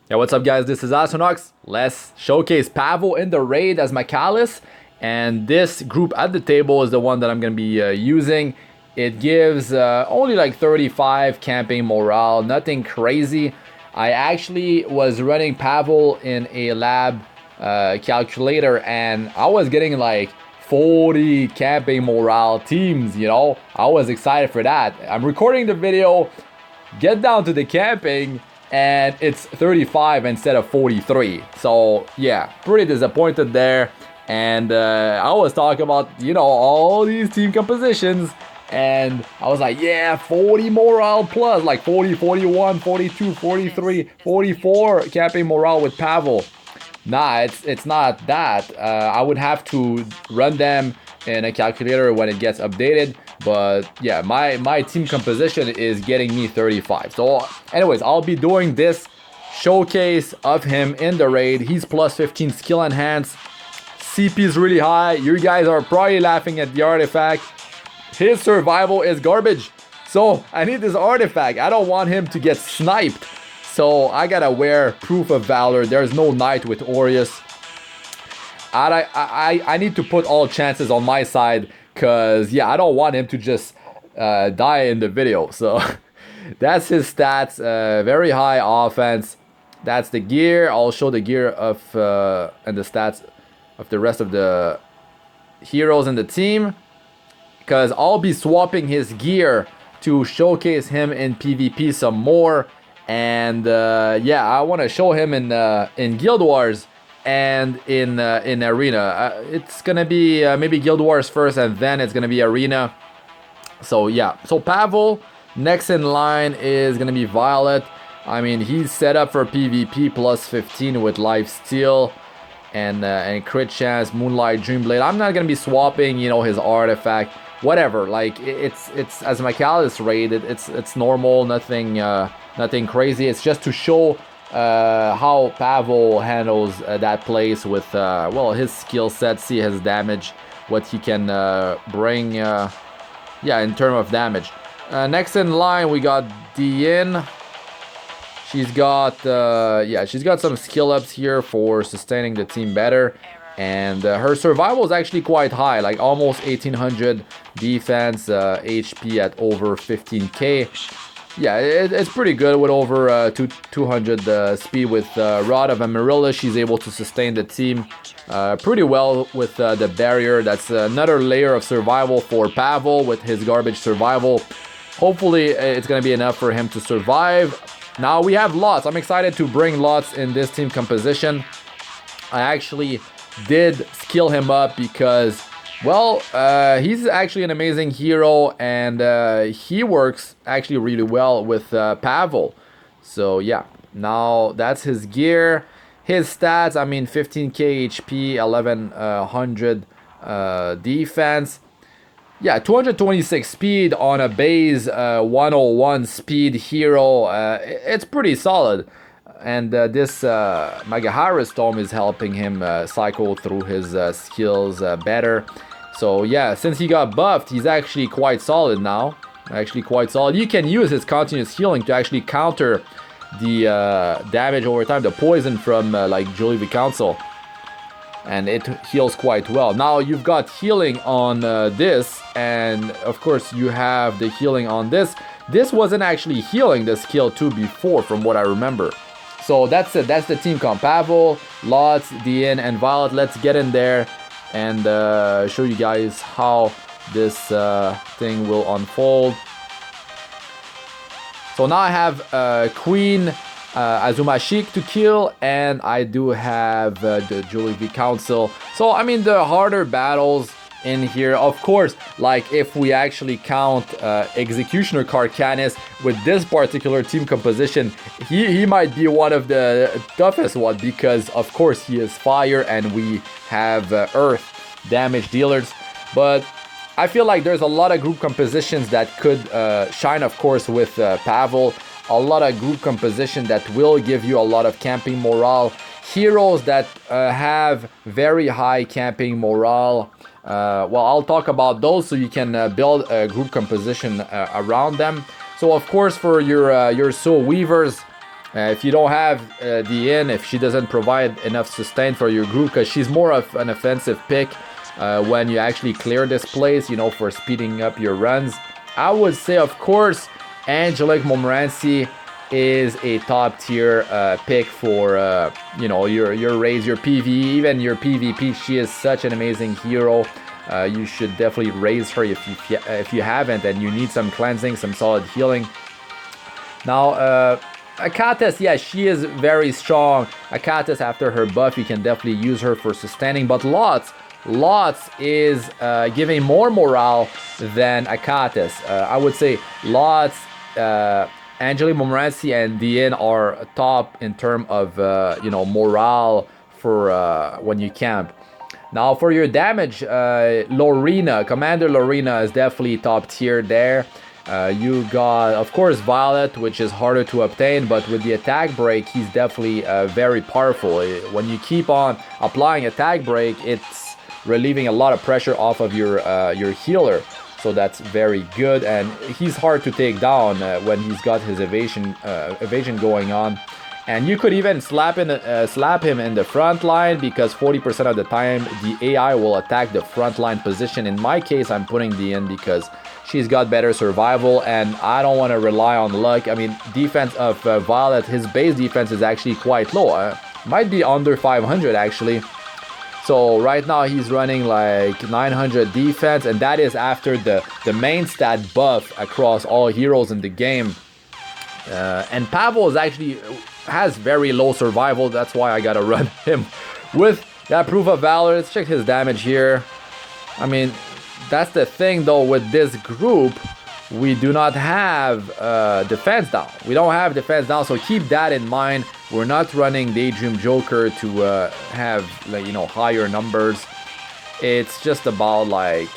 Yeah, what's up guys, this is Astranox. Let's showcase Pavel in the raid as Azmakalis. And this group at the table is the one that I'm going to be using. It gives only like 35 camping morale, nothing crazy. I actually was running Pavel in a lab calculator and I was getting like 40 camping morale teams, you know. I was excited for that. I'm recording the video, get down to the camping, and it's 35 instead of 43. So yeah, pretty disappointed there. And I was talking about, you know, all these team compositions, and I was like, yeah, 40 morale plus, like 40, 41, 42, 43, 44 camping morale with Pavel. Nah, it's not that. I would have to run them in a calculator when it gets updated. But yeah, my team composition is getting me 35. So anyways, I'll be doing this showcase of him in the raid. He's plus 15 skill enhance. CP is really high. You guys are probably laughing at the artifact. His survival is garbage. So I need this artifact. I don't want him to get sniped. So I gotta wear Proof of Valor. There's no Knight with Aureus. I need to put all chances on my side, because yeah, I don't want him to just die in the video. So that's his stats. Very high offense. That's the gear. I'll show the gear of and the stats of the rest of the heroes in the team, because I'll be swapping his gear to showcase him in PvP some more. And yeah, I want to show him in Guild Wars and in Arena. It's gonna be maybe Guild Wars first, and then it's gonna be Arena. So yeah, so Pavel next in line is gonna be Violet. I mean, he's set up for PvP plus 15 with Lifesteal and crit chance, Moonlight, Dreamblade. I'm not gonna be swapping, you know, his artifact. Whatever, like it's as Azmakalis raid. It's normal, nothing crazy. It's just to show how Pavel handles that place with well, his skill set. See his damage, what he can bring. Yeah, in terms of damage. Next in line we got Diene. She's got she's got some skill ups here for sustaining the team better. And her survival is actually quite high, like almost 1800 defense, HP at over 15k. Yeah, it's pretty good with over 200 speed. With Rod of Amaryllis, she's able to sustain the team pretty well with the barrier. That's another layer of survival for Pavel with his garbage survival. Hopefully, it's going to be enough for him to survive. Now we have Lots. I'm excited to bring Lots in this team composition. I actually did skill him up because, well, he's actually an amazing hero, and he works actually really well with Pavel. So yeah, now that's his gear. His stats, I mean, 15k HP, 1100 defense. Yeah, 226 speed on a base 101 speed hero. It's pretty solid. And this Magahara Storm is helping him cycle through his skills better. So yeah, since he got buffed, he's actually quite solid now. Actually quite solid. You can use his continuous healing to actually counter the damage over time, the poison from like Juleeve Council. And it heals quite well. Now you've got healing on this, and of course you have the healing on this. This wasn't actually healing the skill 2 before, from what I remember. So that's it. That's the team comp. Pavel, Lots, Diene, and Violet. Let's get in there and show you guys how this thing will unfold. So now I have Queen Azumashik to kill, and I do have the Juleeve Council. So I mean, the harder battles in here, of course, like if we actually count Executioner Karkanis with this particular team composition, he might be one of the toughest one, because of course he is fire and we have earth damage dealers. But I feel like there's a lot of group compositions that could shine, of course, with Pavel. A lot of group composition that will give you a lot of camping morale. Heroes that have very high camping morale. Well, I'll talk about those so you can build a group composition around them. So of course, for your soul weavers, If you don't have Diene, if she doesn't provide enough sustain for your group, because she's more of an offensive pick when you actually clear this place, you know, for speeding up your runs. I would say, of course, Angelic Montmorancy is a top tier pick for you know, your raids, your PvE, even your PvP. She is such an amazing hero. You should definitely raise her if you haven't, and you need some cleansing, some solid healing. Now, Akatis, yeah, she is very strong. Akatis, after her buff, you can definitely use her for sustaining, but Lots is giving more morale than Akatis. I would say Lots, Angelic Montmorancy, and Diene are top in terms of you know, morale for when you camp. Now for your damage, Lorena, Commander Lorena is definitely top tier there. You got, of course, Violet, which is harder to obtain, but with the attack break, he's definitely very powerful. When you keep on applying attack break, it's relieving a lot of pressure off of your healer. So that's very good, and he's hard to take down when he's got his evasion going on. And you could even slap him in the front line, because 40% of the time the AI will attack the front line position. In my case, I'm putting Diene because she's got better survival, and I don't want to rely on luck. I mean, defense of Violet, his base defense is actually quite low. Might be under 500 actually. So right now he's running like 900 defense, and that is after the main stat buff across all heroes in the game. And Pavel is actually has very low survival. That's why I gotta run him with that proof of valor. Let's check his damage here. I mean, that's the thing though, with this group, we do not have defense down. We don't have defense down, so keep that in mind. We're not running Daydream Joker to have, like, you know, higher numbers. It's just about like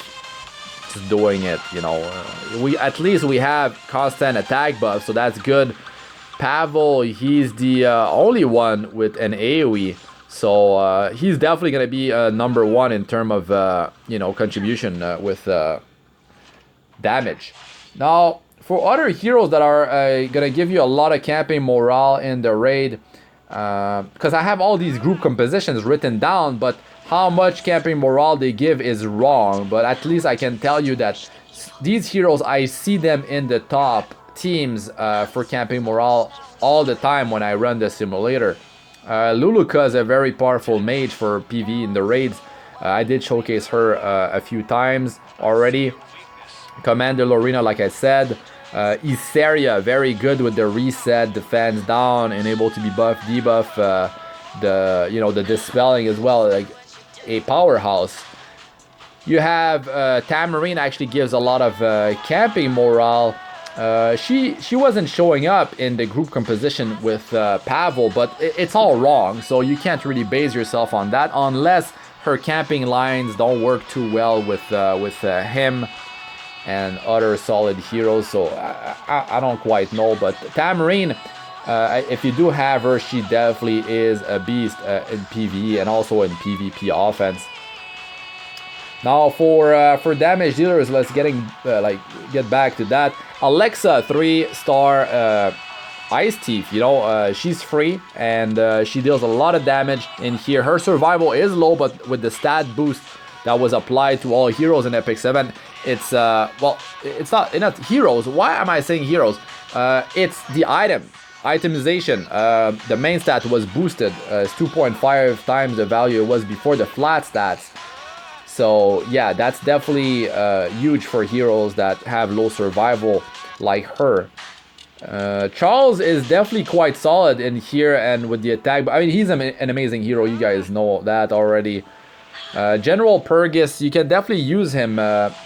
just doing it, you know. At least we have constant attack buff, so that's good. Pavel, he's the only one with an AoE, so he's definitely gonna be number one in terms of you know, contribution with damage. Now, for other heroes that are gonna give you a lot of camping morale in the raid, because I have all these group compositions written down, but how much camping morale they give is wrong. But at least I can tell you that these heroes, I see them in the top teams for camping morale all the time when I run the simulator. Luluca is a very powerful mage for PvE in the raids. I did showcase her a few times already. Commander Lorena, like I said. Isaria, very good with the reset, defense down, and able to be buff, debuff, the dispelling as well, like a powerhouse. You have Tamarine, actually gives a lot of camping morale. She wasn't showing up in the group composition with Pavel, but it's all wrong, so you can't really base yourself on that unless her camping lines don't work too well with him and other solid heroes. So I don't quite know, but Tamarine, if you do have her, she definitely is a beast in PvE and also in PvP offense. Now for damage dealers, let's get back to that. Alexa, 3-star Ice Thief, you know, she's free and she deals a lot of damage in here. Her survival is low, but with the stat boost that was applied to all heroes in Epic 7, it's well, it's not heroes. Why am I saying heroes? It's the itemization. The main stat was boosted. It's 2.5 times the value it was before the flat stats. So yeah, that's definitely huge for heroes that have low survival like her. Charles is definitely quite solid in here and with the attack. I mean, he's an amazing hero. You guys know that already. General Purgus, you can definitely use him.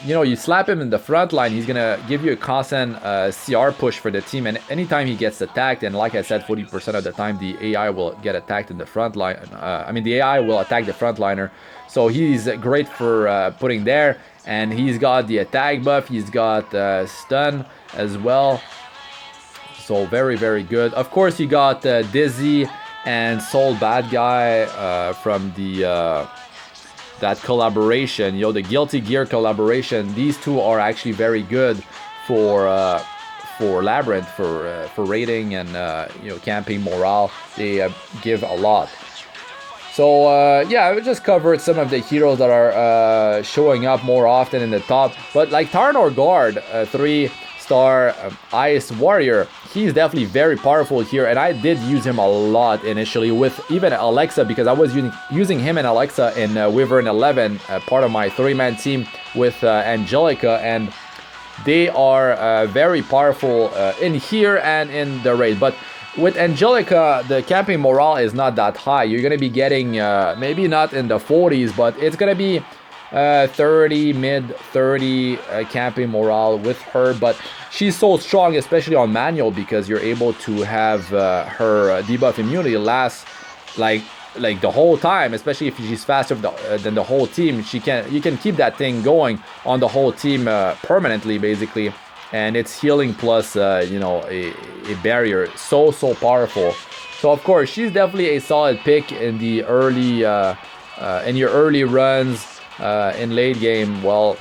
You know, you slap him in the front line, he's gonna give you a constant CR push for the team, and anytime he gets attacked, and like I said, 40% of the time the AI will get attacked in the front line. I mean, the AI will attack the frontliner, so he's great for putting there. And he's got the attack buff, he's got stun as well, so very, very good. Of course, you got Dizzy and Soul Bad Guy from the that collaboration, you know, the Guilty Gear collaboration. These two are actually very good for for Labyrinth for raiding and you know, camping morale. They give a lot. So yeah, I just covered some of the heroes that are showing up more often in the top. But like Taranor Guard, 3-star Ice Warrior, he's definitely very powerful here, and I did use him a lot initially with even Alexa, because I was using him and Alexa in Wyvern 11, part of my 3-man team with Angelica, and they are very powerful in here and in the raid. But with Angelica, the camping morale is not that high. You're going to be getting maybe not in the 40s, but it's going to be 30, mid 30 camping morale with her. But she's so strong, especially on manual, because you're able to have her debuff immunity last like the whole time, especially if she's faster than the whole team. You can keep that thing going on the whole team permanently, basically. And it's healing plus, you know, a barrier. So powerful. So, of course, she's definitely a solid pick in the early, in your early runs. In late game, well,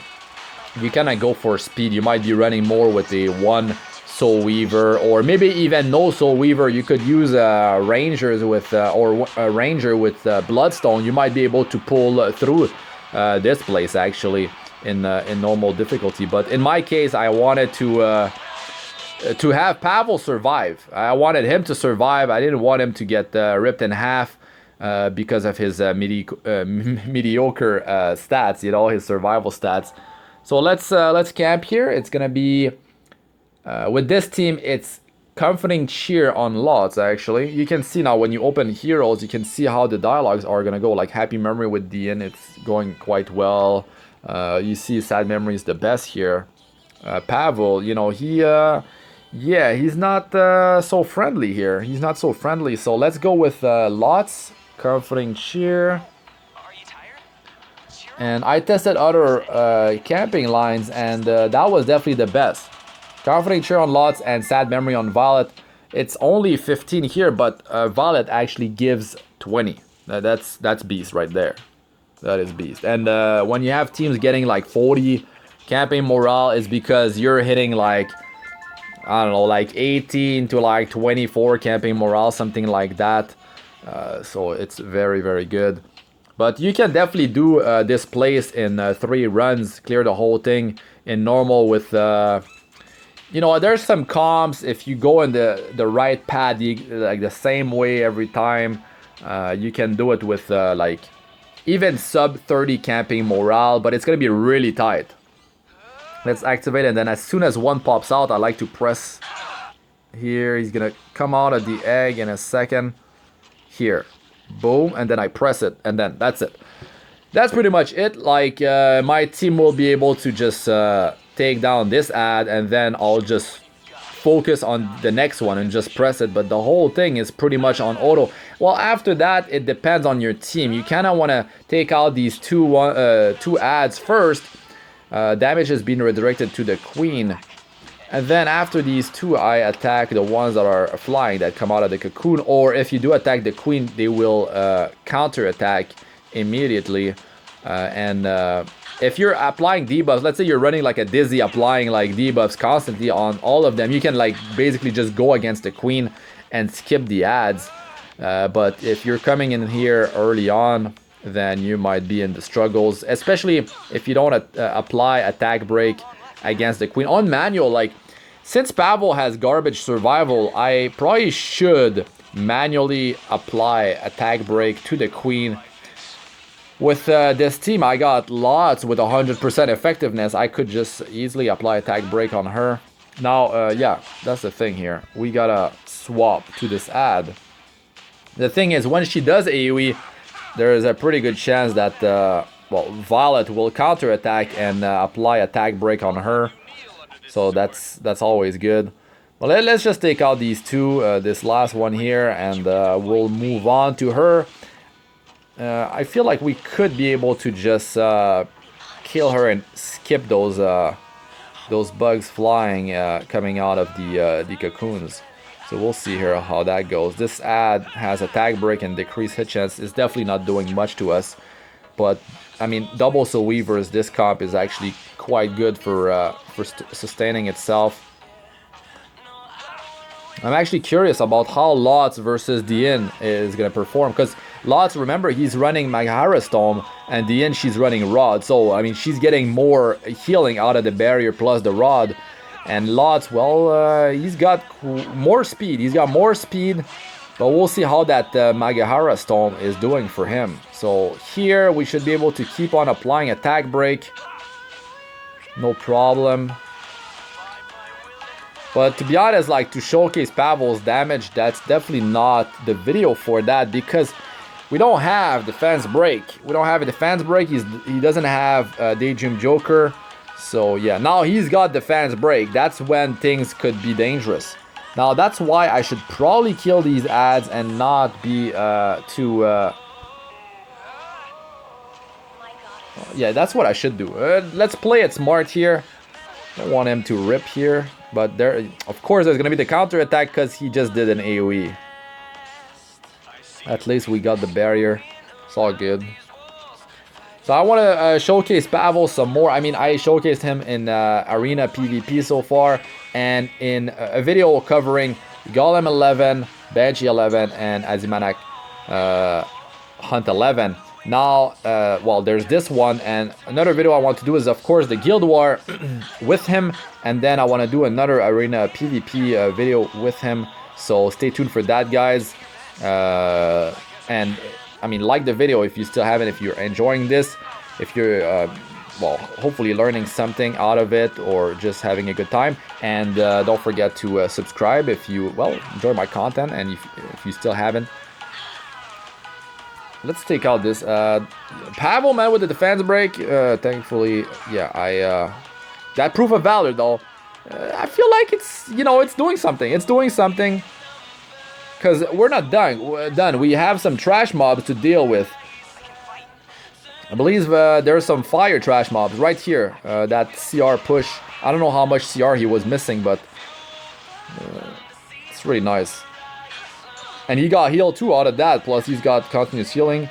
you cannot go for speed. You might be running more with a 1 Soul Weaver, or maybe even no Soul Weaver. You could use Rangers with, or a Ranger with Bloodstone. You might be able to pull through this place, actually. In normal difficulty. But in my case, I wanted to have Pavel survive. I wanted him to survive. I didn't want him to get ripped in half because of his mediocre stats, you know, his survival stats. So let's camp here. It's gonna be with this team, it's Comforting Cheer on lots. Actually, you can see now when you open heroes, you can see how the dialogues are gonna go. Like Happy Memory with Diene, it's going quite well. You see Sad Memory is the best here. Pavel, you know, yeah, he's not so friendly here. He's not so friendly. So let's go with lots, Comforting Cheer. And I tested other camping lines, and that was definitely the best. Comforting Cheer on lots and Sad Memory on Violet. It's only 15 here, but Violet actually gives 20. That's beast right there. That is beast. And when you have teams getting like 40 camping morale, is because you're hitting like, I don't know, like 18 to like 24 camping morale, something like that. So it's very good. But you can definitely do this place in 3 runs, clear the whole thing in normal with, you know, there's some comps. If you go in the right path, like the same way every time, you can do it with like, even sub 30 camping morale, but it's gonna be really tight. Let's activate it, and then as soon as one pops out, I like to press here. He's gonna come out of the egg in a second. Here, boom, and then I press it, and then that's it. That's pretty much it. Like my team will be able to just take down this ad, and then I'll just focus on the next one and just press it. But the whole thing is pretty much on auto. Well, after that, it depends on your team. You kind of want to take out these two ads first. Damage is being redirected to the queen, and then after these 2, I attack the ones that are flying, that come out of the cocoon. Or if you do attack the queen, they will counter attack immediately. If you're applying debuffs, let's say you're running like a Dizzy, applying like debuffs constantly on all of them, you can like basically just go against the queen and skip the ads. But if you're coming in here early on, then you might be in the struggles, especially if you don't apply attack break against the queen. On manual, like, since Pavel has garbage survival, I probably should manually apply attack break to the queen. With this team, I got lots with 100% effectiveness. I could just easily apply attack break on her. Now, yeah, that's the thing here. We gotta swap to this ad. The thing is, when she does AoE, there is a pretty good chance that, well, Violet will counter attack and apply attack break on her. So that's always good. But let's just take out these 2, this last one here, and we'll move on to her. I feel like we could be able to just kill her and skip those bugs flying coming out of the cocoons. So we'll see here how that goes. This ad has attack break and decreased hit chance. It's definitely not doing much to us, but I mean, double Soul Weavers, this comp is actually quite good for sustaining itself. I'm actually curious about how Lots versus Diene is going to perform. Because Lots, remember, he's running Magahara Stone. And Diene, she's running Rod. So, I mean, she's getting more healing out of the barrier plus the Rod. And Lots, well, he's got more speed. He's got more speed. But we'll see how that Magahara Stone is doing for him. So here, we should be able to keep on applying attack break. No problem. But to be honest, like, to showcase Pavel's damage, that's definitely not the video for that, because we don't have defense break. We don't have a defense break. He doesn't have Daydream Joker. So yeah, now he's got defense break. That's when things could be dangerous. Now that's why I should probably kill these ads and not be too... yeah, that's what I should do. Let's play it smart here. Don't want him to rip here. But there, of course, there's going to be the counter attack because he just did an AoE. At least we got the barrier. It's all good. So I want to showcase Pavel some more. I mean, I showcased him in Arena PvP so far. And in a video covering Golem 11, Banshee 11, and Azumashik Hunt 11. Now, well, there's this one, and another video I want to do is, of course, the Guild War with him, and then I want to do another Arena PvP video with him, so stay tuned for that, guys. And, I mean, like the video if you still haven't, if you're enjoying this, if you're, well, hopefully learning something out of it, or just having a good time, and don't forget to subscribe if you, well, enjoy my content, and if you still haven't. Let's take out this Pavel, man, with the defense break. Thankfully, yeah, that proof of valor though. I feel like it's, you know, it's doing something. It's doing something. Cause we're not done. We have some trash mobs to deal with. I believe there's some fire trash mobs right here. That CR push. I don't know how much CR he was missing, but it's really nice. And he got healed too out of that, plus he's got continuous healing.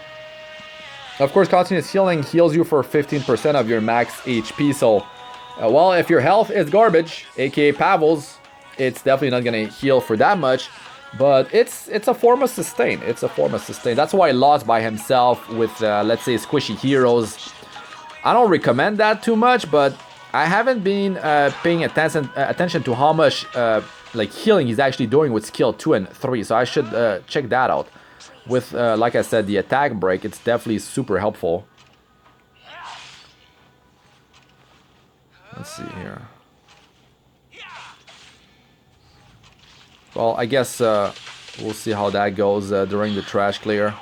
Of course, continuous healing heals you for 15% of your max HP, so... well, if your health is garbage, aka Pavel's, it's definitely not gonna heal for that much. But it's a form of sustain. It's a form of sustain. That's why he lost by himself with, let's say, squishy heroes. I don't recommend that too much, but I haven't been paying attention to how much... like healing he's actually doing with skill 2 and 3, so I should check that out. With like I said, the attack break, it's definitely super helpful. Let's see here. Well, I guess we'll see how that goes during the trash clear.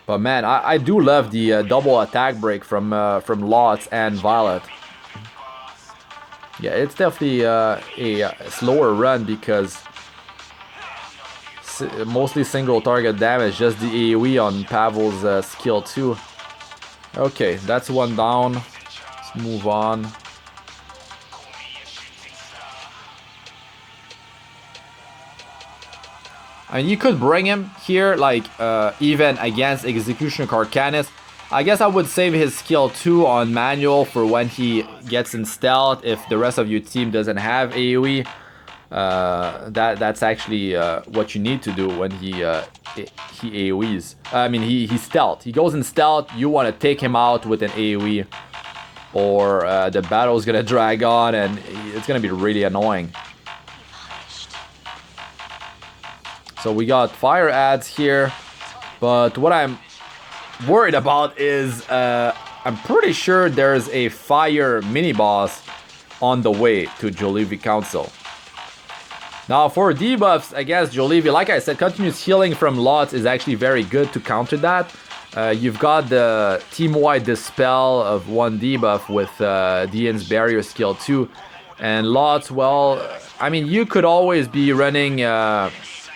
But man, I do love the double attack break from Lots and Violet. Yeah, it's definitely a slower run because mostly single target damage, just the AoE on Pavel's skill 2. Okay, that's one down. Let's move on. I mean, you could bring him here, like, even against Executioner Karkanis. I guess I would save his skill 2 on manual for when he gets in stealth if the rest of your team doesn't have AoE. That's actually what you need to do when he AoEs. I mean, he stealth. He goes in stealth, you want to take him out with an AoE, or the battle's gonna drag on and it's gonna be really annoying. So we got fire ads here, but what I'm worried about is I'm pretty sure there's a fire mini boss on the way to Juleeve Council. Now for debuffs against Juleeve, like I said, continuous healing from Lots is actually very good to counter that. You've got the team-wide dispel of 1 debuff with Diene's barrier skill 2, and Lots, well, I mean, you could always be running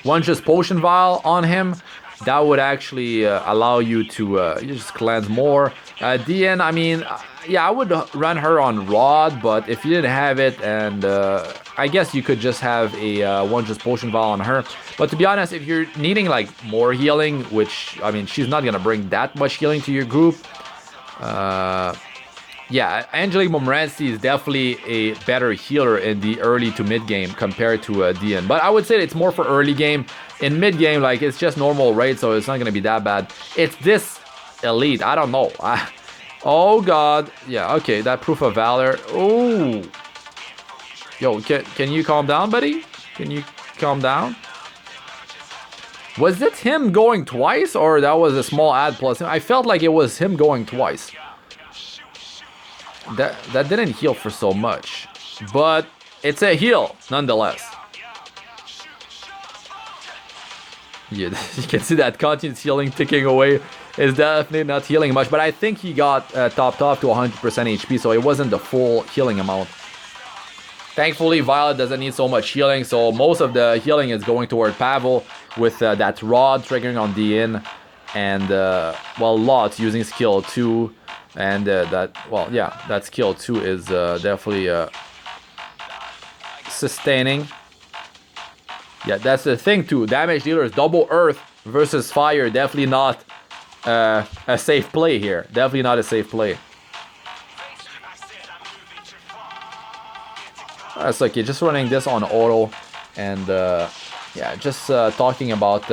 one just potion vial on him. That would actually allow you to just cleanse more. Diene, I mean, yeah, I would run her on Rod, but if you didn't have it, and I guess you could just have a one just potion vial on her. But to be honest, if you're needing like more healing, which, I mean, she's not gonna bring that much healing to your group. yeah, Angelic Montmorancy is definitely a better healer in the early to mid game compared to Diene. But I would say it's more for early game. In mid game, like, it's just normal raid, so it's not gonna be that bad. It's this elite. I don't know. Oh god. Yeah. Okay. That proof of valor. Oh. Yo, can you calm down, buddy? Can you calm down? Was it him going twice, or that was a small ad plus? I felt like it was him going twice. That didn't heal for so much, but it's a heal nonetheless. Yeah, you can see that continuous healing ticking away is definitely not healing much, but I think he got topped off to 100% HP, so it wasn't the full healing amount. Thankfully, Violet doesn't need so much healing, so most of the healing is going toward Pavel with that rod triggering on Diene, and well, Lot's using skill 2. And that skill 2 is definitely sustaining. Yeah, that's the thing too. Damage dealers, double earth versus fire. Definitely not a safe play here. Definitely not a safe play. It's like you're just running this on auto, and yeah, just talking about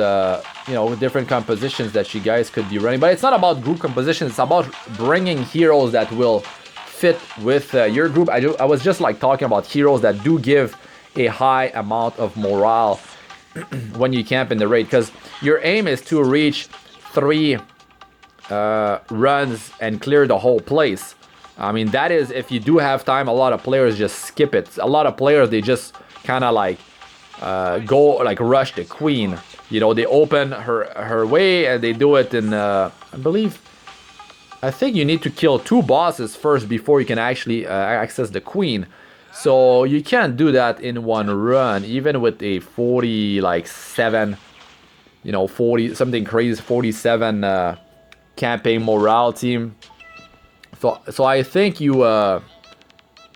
you know, different compositions that you guys could be running. But it's not about group composition. It's about bringing heroes that will fit with your group. I was just like talking about heroes that do give a high amount of morale when you camp in the raid, because your aim is to reach 3 runs and clear the whole place. I mean, that is if you do have time. A lot of players just skip it. A lot of players, they just kind of like go like rush the queen. You know, they open her way and they do it in I think you need to kill 2 bosses first before you can actually access the queen. So you can't do that in one run, even with a 47, you know, 40 something crazy, 47 campaign morale team. So I think you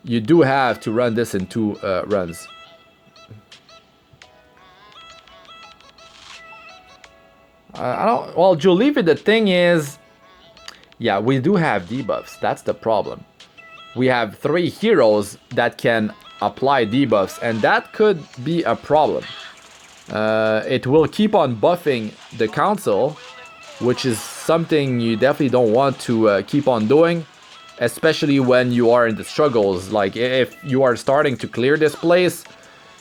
do have to run this in 2 runs. Well, Juleeve, the thing is, yeah, we do have debuffs. That's the problem. We have 3 heroes that can apply debuffs, and that could be a problem. It will keep on buffing the council, which is something you definitely don't want to keep on doing, especially when you are in the struggles. Like, if you are starting to clear this place,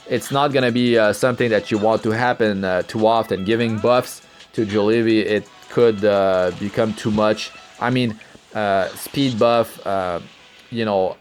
it's not gonna be something that you want to happen too often. Giving buffs to Juleeve, it could become too much. I mean, speed buff, you know,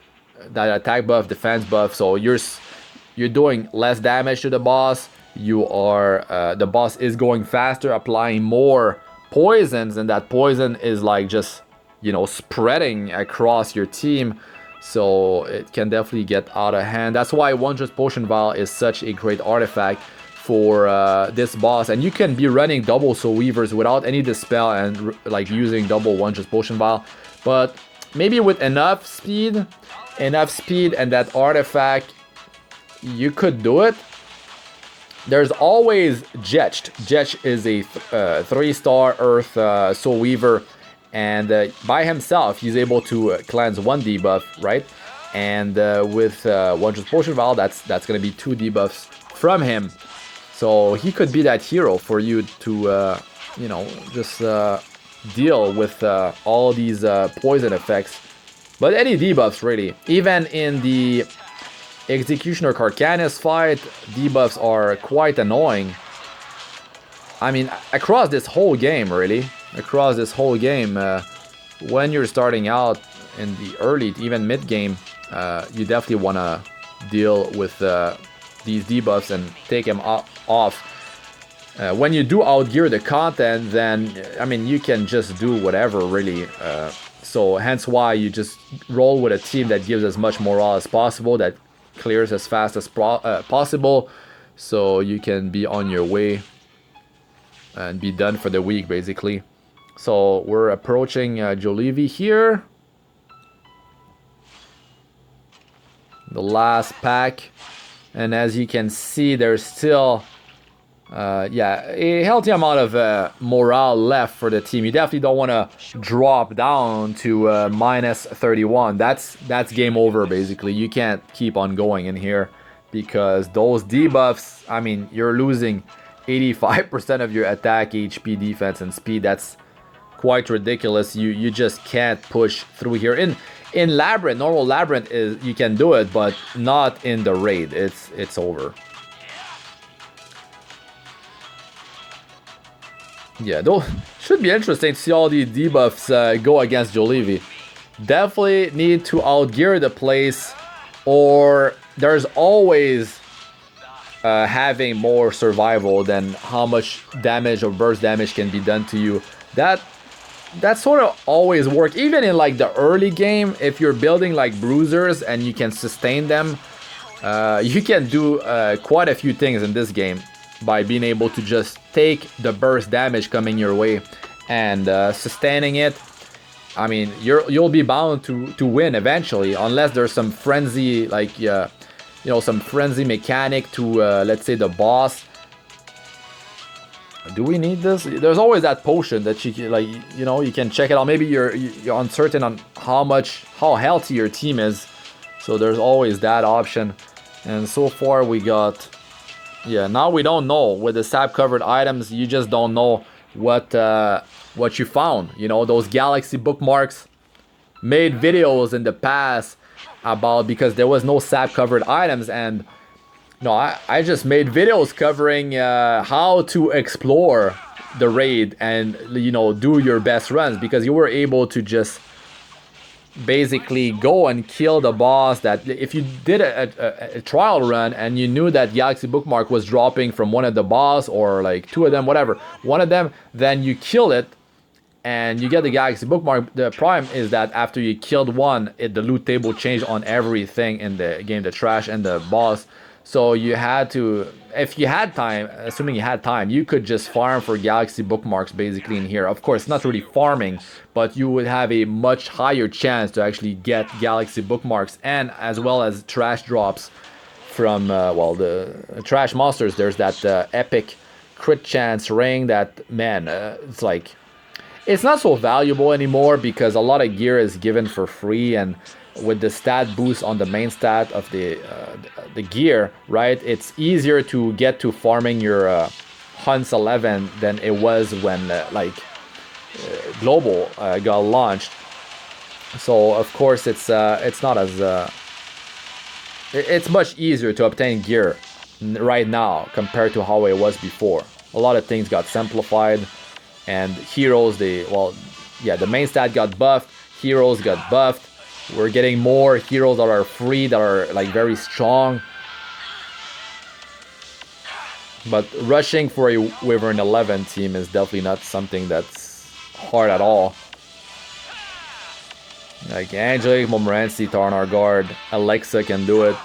that attack buff, defense buff, so you're doing less damage to the boss. You are the boss is going faster, applying more poisons, and that poison is like just, you know, spreading across your team, so it can definitely get out of hand. That's why Wondrous Potion Vial is such a great artifact for this boss, and you can be running double Soul Weavers without any dispel and like using double Wondrous Potion Vial, but maybe with enough speed and that artifact, you could do it. There's always Jetch. Jetch is a 3-star Earth Soul Weaver, and by himself he's able to cleanse 1 debuff, right? And with Wondrous Potion Vial, that's going to be 2 debuffs from him. So he could be that hero for you to, you know, just deal with all these poison effects. But any debuffs, really. Even in the Executioner Karkanis fight, debuffs are quite annoying. I mean, across this whole game, really. Across this whole game, when you're starting out in the early, even mid-game, you definitely want to deal with these debuffs and take them off. When you do outgear the content, then, I mean, you can just do whatever, really. So hence why you just roll with a team that gives as much morale as possible, that clears as fast as possible, so you can be on your way and be done for the week, basically. So we're approaching Juleeve here. The last pack. And as you can see, there's still Yeah, a healthy amount of morale left for the team. You definitely don't want to drop down to minus 31. That's game over, basically. You can't keep on going in here because those debuffs, I mean, you're losing 85% of your attack, HP, defense, and speed. That's quite ridiculous. You just can't push through here. In Labyrinth, normal Labyrinth is you can do it, but not in the raid. It's over. Yeah, those should be interesting to see all the debuffs go against Juleeve. Definitely need to outgear the place, or there's always having more survival than how much damage or burst damage can be done to you. That sort of always work, even in like the early game. If you're building like bruisers and you can sustain them, you can do quite a few things in this game by being able to just take the burst damage coming your way and sustaining it. I mean, you'll be bound to win eventually, unless there's some frenzy, like you know, some frenzy mechanic to let's say the boss. Do we need this? There's always that potion that you can, like, you know, you can check it out. Maybe you're uncertain on how healthy your team is, so there's always that option. And so far we got, yeah, now we don't know. With the sap covered items, you just don't know what you found. You know, those galaxy bookmarks made videos in the past about, because there was no sap covered items, and no, I just made videos covering how to explore the raid and, you know, do your best runs, because you were able to just basically go and kill the boss. That if you did a trial run and you knew that galaxy bookmark was dropping from one of the boss, or like two of them, whatever, one of them, then you kill it and you get the galaxy bookmark. The problem is that after you killed one, the loot table changed on everything in the game, the trash and the boss. So you had to, if you had time, assuming you had time, you could just farm for galaxy bookmarks basically in here. Of course, not really farming, but you would have a much higher chance to actually get galaxy bookmarks, and as well as trash drops from, well, the trash monsters. There's that epic crit chance ring that, man, it's like, it's not so valuable anymore because a lot of gear is given for free, and with the stat boost on the main stat of the gear, right, it's easier to get to farming your Hunts 11 than it was when Global got launched. So of course it's not as it's much easier to obtain gear right now compared to how it was before. A lot of things got simplified, and heroes, the main stat got buffed, heroes got buffed. We're getting more heroes that are free, that are like very strong. But rushing for a Wyvern 11 team is definitely not something that's hard at all. Like Angelic, Montmorancy, Taranor guard, Alexa can do it.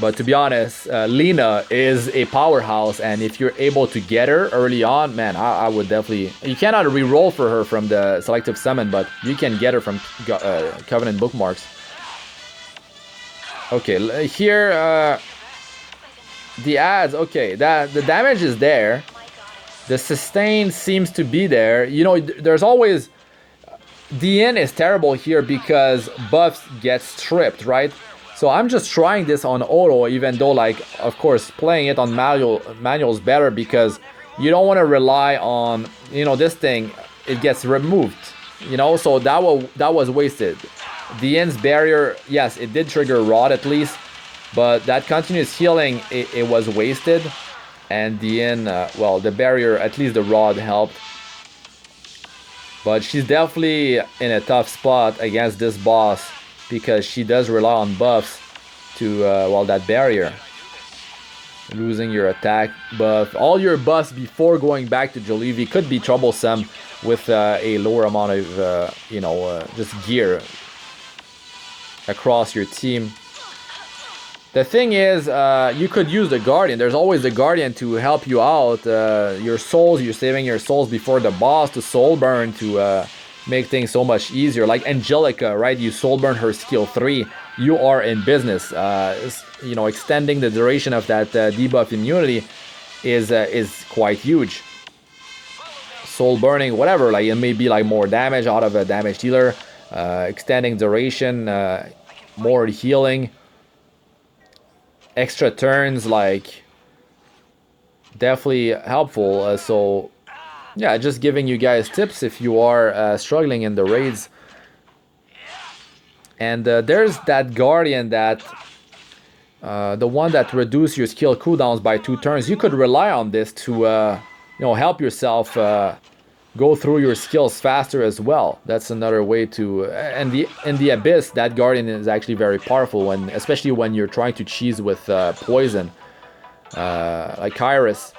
But to be honest, LENA is a powerhouse, and if you're able to get her early on, man, I would definitely... You cannot re-roll for her from the selective summon, but you can get her from Covenant Bookmarks. Okay, here, the ads, okay, the damage is there. The sustain seems to be there. You know, there's always... Diene is terrible here because buffs get stripped, right? So I'm just trying this on auto, even though, like, of course, playing it on manual is better, because you don't want to rely on, you know, this thing, it gets removed, you know, so that was wasted. Diene's barrier, yes, it did trigger Rod at least, but that continuous healing, it was wasted. And Diene, well, the barrier, at least the Rod helped. But she's definitely in a tough spot against this boss, because she does rely on buffs to, well, that barrier. Losing your attack buff. All your buffs before going back to Juleeve could be troublesome with a lower amount of, you know, just gear across your team. The thing is, you could use the Guardian. There's always the Guardian to help you out. Your souls, you're saving your souls before the boss to soul burn to... make things so much easier. Like Angelica, right? You soul burn her skill 3 you are in business. You know, extending the duration of that debuff immunity is quite huge. Soul burning, whatever, like it may be like more damage out of a damage dealer, extending duration, more healing, extra turns, like definitely helpful. So yeah, just giving you guys tips if you are struggling in the raids. And there's that guardian, that the one that reduces your skill cooldowns by 2 turns. You could rely on this to you know, help yourself go through your skills faster as well. That's another way to. And in the abyss, that guardian is actually very powerful, when, especially when you're trying to cheese with poison, like Kairis,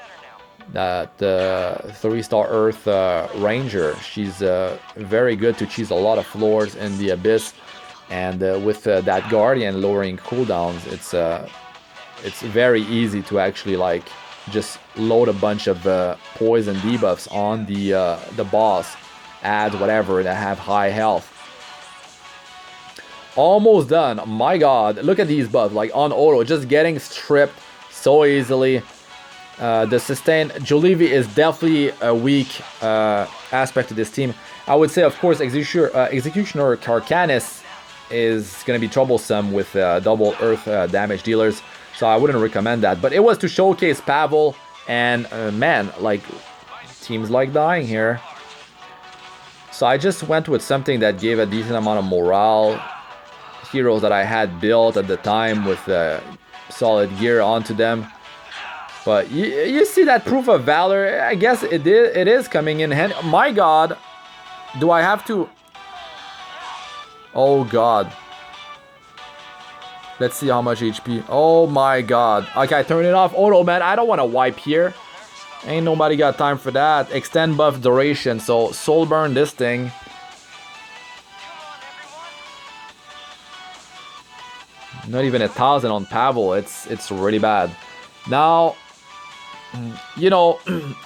that 3-star Earth Ranger. She's very good to cheese a lot of floors in the abyss. And with that guardian lowering cooldowns, it's very easy to actually like just load a bunch of poison debuffs on the boss, add whatever that have high health. Almost done. My god, look at these buffs, like on auto, just getting stripped so easily. The sustain, Juleeve is definitely a weak aspect of this team. I would say, of course, Executioner Karkanis is going to be troublesome with double earth damage dealers, so I wouldn't recommend that. But it was to showcase Pavel, and man, like, teams like dying here. So I just went with something that gave a decent amount of morale. Heroes that I had built at the time with solid gear onto them. But you see that proof of valor, I guess it is coming in handy. My god, do I have to... Oh god. Let's see how much HP. Oh my god. Okay, turn it off. Oh no, man, I don't want to wipe here. Ain't nobody got time for that. Extend buff duration. So soul burn this thing. Not even 1,000 on Pavel. It's really bad. Now, you know,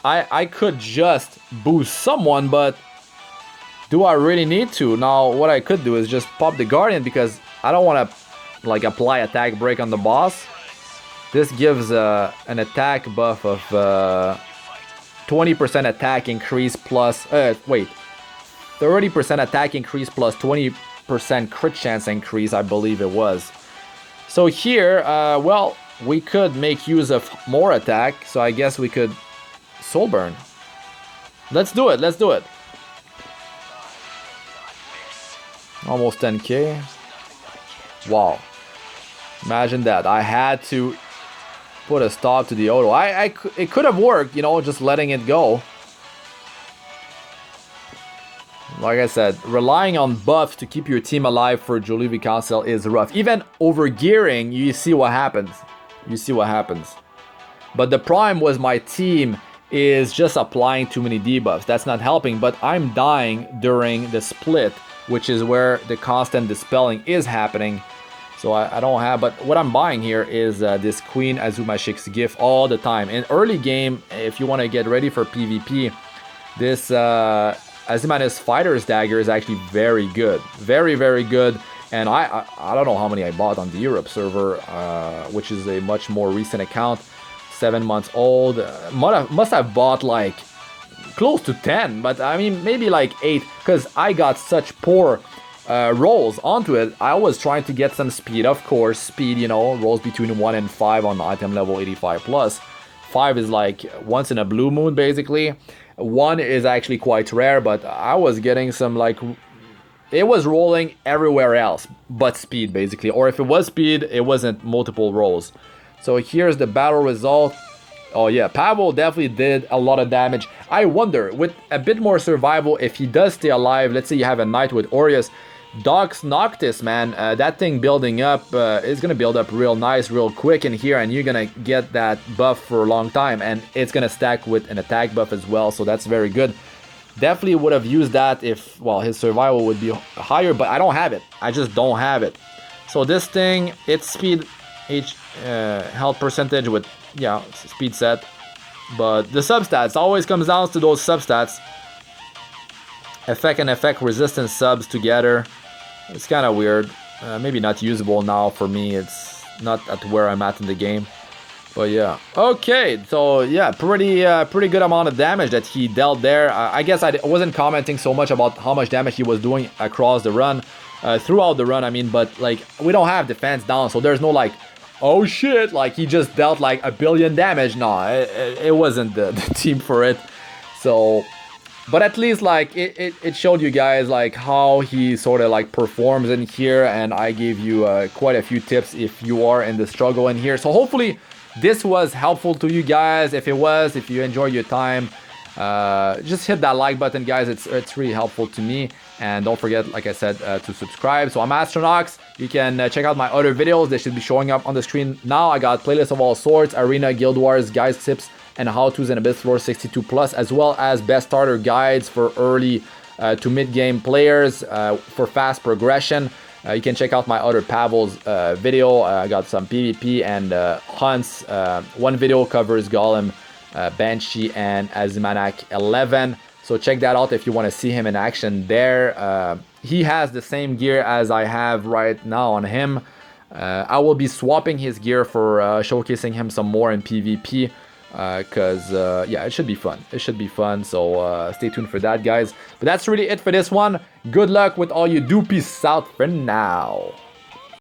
I could just boost someone, but do I really need to? Now, what I could do is just pop the Guardian, because I don't want to, like, apply attack break on the boss. This gives an attack buff of 20% attack increase plus... 30% attack increase plus 20% crit chance increase, I believe it was. So here, well, we could make use of more attack, so I guess we could soul burn. Let's do it, let's do it. Almost 10k. Wow. Imagine that. I had to put a stop to the auto. It could have worked, you know, just letting it go. Like I said, relying on buffs to keep your team alive for Juleeve Council is rough. Even overgearing, you see what happens. You see what happens. But the prime was my team is just applying too many debuffs. That's not helping, but I'm dying during the split, which is where the constant dispelling is happening. So I don't have, but what I'm buying here is this Queen Azumashik's gift all the time. In early game, if you want to get ready for PvP, this Azimanis Fighter's Dagger is actually very good. Very, very good. And I don't know how many I bought on the Europe server, which is a much more recent account. 7 months old. Must have bought like close to 10, but I mean maybe like 8, because I got such poor rolls onto it. I was trying to get some speed, of course. Speed, you know, rolls between 1 and 5 on item level 85 plus. 5 is like once in a blue moon, basically. 1 is actually quite rare, but I was getting some like... It was rolling everywhere else but speed, basically. Or if it was speed, it wasn't multiple rolls. So here's the battle result. Oh yeah, Pavel definitely did a lot of damage. I wonder, with a bit more survival, if he does stay alive, let's say you have a knight with Aureus, Dox Noctis, man, that thing building up is going to build up real nice, real quick in here, and you're going to get that buff for a long time, and it's going to stack with an attack buff as well, so that's very good. Definitely would have used that if, well, his survival would be higher, but I don't have it. I just don't have it. So this thing, its speed, health percentage with, yeah, speed set, but the substats always comes down to those substats. Effect and effect resistance subs together. It's kind of weird. maybe not usable now for me. It's not at where I'm at in the game. But yeah, okay, so yeah, pretty good amount of damage that he dealt there. I guess I wasn't commenting so much about how much damage he was doing across the run, throughout the run, I mean, but like, we don't have defense down, so there's no like, oh shit, like he just dealt like 1 billion damage. No, it wasn't the team for it. So, but at least like it showed you guys like how he sort of like performs in here, and I gave you quite a few tips if you are in the struggle in here. So hopefully this was helpful to you guys. If it was, if you enjoyed your time, just hit that like button, guys. It's really helpful to me. And don't forget, like I said, to subscribe. So I'm Astranox. You can check out my other videos. They should be showing up on the screen now. I got playlists of all sorts: Arena, Guild Wars, guides, tips, and how-tos in Abyss Floor 62+, as well as best starter guides for early to mid-game players for fast progression. You can check out my other Pavel's video. I got some PvP and hunts. One video covers Golem, Banshee, and Azumashik 11. So check that out if you want to see him in action there. He has the same gear as I have right now on him. I will be swapping his gear for showcasing him some more in PvP. Because yeah, it should be fun. It should be fun. So stay tuned for that, guys. But that's really it for this one. Good luck with all you do. Peace out for now.